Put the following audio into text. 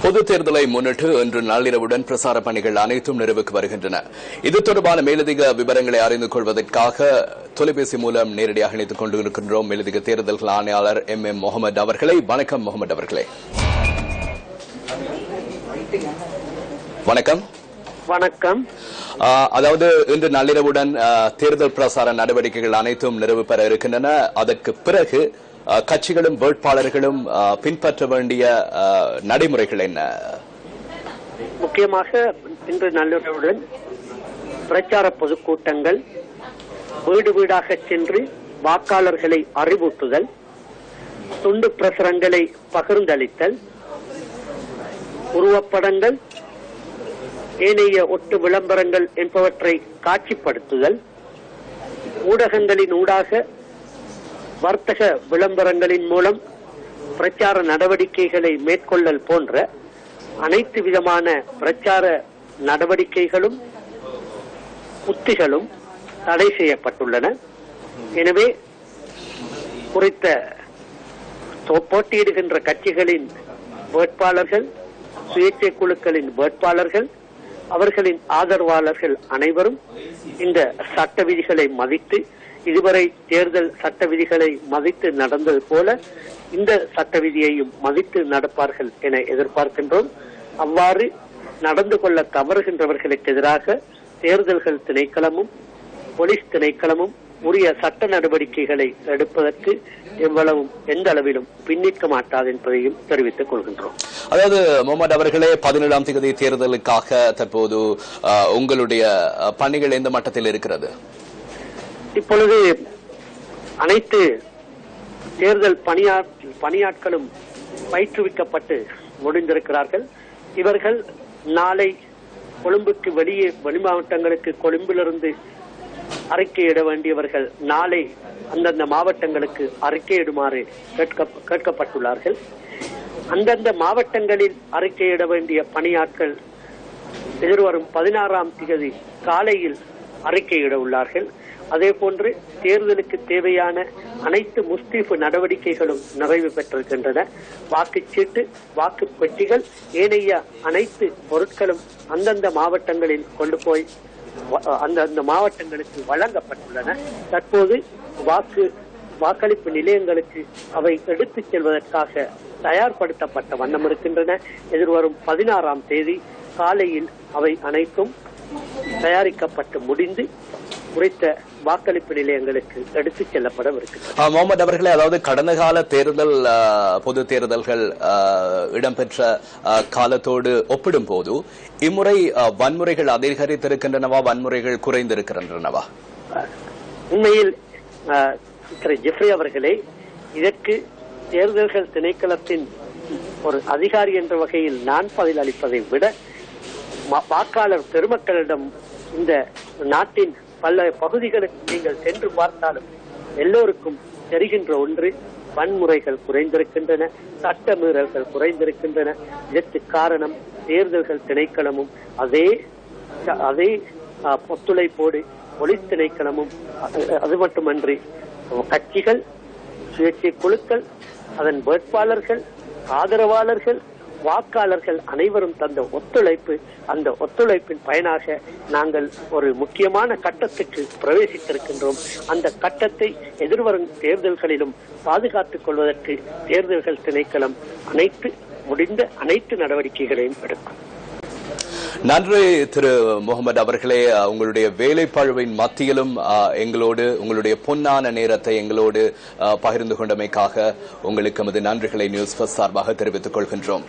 பொதுத் தேர்தலை முன்னிட்டு இன்று நள்ளிரவுடன் பிரசார பணிகள் அனைத்தும் நிறைவுக்கு வருகின்றன. இது தொடர்பான மேலதிக விவரங்களை அறிந்து கொள்வதற்காக தொலைபேசி மூலம் நேரடியாக இணைத்துக் கொண்டிருக்கின்றோம் மேலதிக தேர்தல்கள் ஆணையாளர் எம் முகமது அவர்களை. வணக்கம் முகமது அவர்களே. வணக்கம். வணக்கம். அதாவது இன்று நள்ளிரவுடன் தேர்தல் பிரசார நடவடிக்கைகள் அனைத்தும் நிறைவு பெற இருக்கின்றன. அதற்கு பிறகு கட்சிகளும் வேட்பாளர்களும் பின்பற்ற வேண்டிய நடைமுறைகள் என்ன? முக்கியமாக இன்று நள்ளிரவுடன் பிரச்சார பொதுக்கூட்டங்கள், வீடு வீடாக சென்று வாக்காளர்களை அறிவூட்டுதல், துண்டு பிரசுரங்களை பகிர்ந்தளித்தல், உருவப்படங்கள், ஏனைய ஒட்டு விளம்பரங்கள் என்பவற்றை காட்சிப்படுத்துதல், ஊடகங்களின் ஊடாக வர்த்தக விளம்பரங்களின் மூலம் பிரச்சார நடவடிக்கைகளை மேற்கொள்ளல் போன்ற அனைத்து விதமான பிரச்சார நடவடிக்கைகளும் உத்திகளும் தடை செய்யப்பட்டுள்ளன. எனவே குறித்த போட்டியிடுகின்ற கட்சிகளின் வேட்பாளர்கள், சுயேட்சை குழுக்களின் வேட்பாளர்கள், அவர்களின் ஆதரவாளர்கள் அனைவரும் இந்த சட்ட விதிகளை மதித்து, இதுவரை தேர்தல் சட்ட விதிகளை மதித்து நடந்தது போல இந்த சட்ட விதியையும் மதித்து நடப்பார்கள் என எதிர்பார்க்கின்றோம். அவ்வாறு நடந்து கொள்ள தவறுகின்றவர்களுக்கு எதிராக தேர்தல்கள் திணைக்களமும் போலீஸ் திணைக்களமும் உரிய சட்ட நடவடிக்கைகளை எடுப்பதற்கு எவ்வளவும் எந்த அளவிலும் பின்னிக்க மாட்டாது என்பதையும் தெரிவித்துக் கொள்கின்றோம். அதாவது முகமது அவர்களே, 17ஆம் தேதி தேர்தலுக்காக தற்போது உங்களுடைய பணிகள் எந்த மட்டத்தில் இருக்கிறது? இப்பொழுது அனைத்து தேர்தல் பணியாட்களும் பயிற்றுவிக்கப்பட்டு முடிந்திருக்கிறார்கள். இவர்கள் நாளை கொழும்புக்கு வெளியே வெளி மாவட்டங்களுக்கு, கொழும்பிலிருந்து அறிக்கையிட வேண்டியவர்கள் நாளை அந்தந்த மாவட்டங்களுக்கு அறிக்கையிடுமாறு கேட்கப்பட்டுள்ளார்கள். அந்தந்த மாவட்டங்களில் அறிக்கையிட வேண்டிய பணியாட்கள் எதிர்வரும் 16ஆம் தேதி காலையில் அறிக்கையிட உள்ளார்கள். அதே போன்று தேர்தலுக்கு தேவையான அனைத்து முஸ்தீஃபு நடவடிக்கைகளும் நிறைவு பெற்றிருக்கின்றன. வாக்குச்சீட்டு, வாக்கு பெட்டிகள், ஏனைய அனைத்து பொருட்களும் அந்தந்த மாவட்டங்களில் கொண்டு போய் அந்தந்த மாவட்டங்களுக்கு வழங்கப்பட்டுள்ளன. தற்போது வாக்களிப்பு நிலையங்களுக்கு அவை எடுத்துச் செல்வதற்காக தயார்படுத்தப்பட்ட வண்ணம் இருக்கின்றன. எதிர்வரும் 16ஆம் தேதி காலையில் அவை அனைத்தும் தயாரிக்கப்பட்டு முடிந்து குறித்த வாக்களிப்பு நிலையங்களுக்கு எடுத்துச் செல்லப்படவிருக்கிறது. முகமது அவர்களே, அதாவது கடந்த கால தேர்தல் பொது தேர்தல்கள் இடம்பெற்ற காலத்தோடு ஒப்பிடும் போது இம்முறை வன்முறைகள் அதிகரித்திருக்கின்றனவா, வன்முறைகள் குறைந்திருக்கின்றனவா? உண்மையில் திரு ஜெஃப்ரி அவர்களே, இதற்கு தேர்தல்கள் திணைக்களத்தின் ஒரு அதிகாரி என்ற வகையில் நான் பதில் அளிப்பதை விட வாக்காளர் பெருமக்களிடம் இந்த நாட்டின் பல பகுதிகளுக்கு நீங்கள் சென்று பார்த்தாலும் எல்லோருக்கும் தெரிகின்ற ஒன்று, வன்முறைகள் குறைந்திருக்கின்றன, சட்ட மீறல்கள் குறைந்திருக்கின்றன. இதற்கு காரணம் தேர்தல்கள் திணைக்களமும் அதே ஒத்துழைப்போடு போலீஸ் திணைக்களமும், அது மட்டுமன்றி கட்சிகள், சுயேட்சை குழுக்கள், அதன் வேட்பாளர்கள், ஆதரவாளர்கள், வாக்காளர்கள் அனைவரும் தந்த ஒத்துழைப்பு, அந்த ஒத்துழைப்பின் பயனாக நாங்கள் ஒரு முக்கியமான கட்டத்துக்கு பிரவேசித்திருக்கின்றோம். அந்த கட்டத்தை எதிர்வரும் தேர்தல்களிலும் பாதுகாத்துக் கொள்வதற்கு தேர்தல்கள் திணைக்களம் முடிந்த அனைத்து நடவடிக்கைகளையும் எடுக்கும். நன்றி திரு முகமது அவர்களே. உங்களுடைய வேலைப்பழுவின் மத்தியிலும் எங்களோடு உங்களுடைய பொன்னான நேரத்தை எங்களோடு பகிர்ந்து கொண்டமைக்காக உங்களுக்கு நமது நன்றிகளை நியூஸ் ஃபர்ஸ்ட் சார்பாக தெரிவித்துக் கொள்கின்றோம்.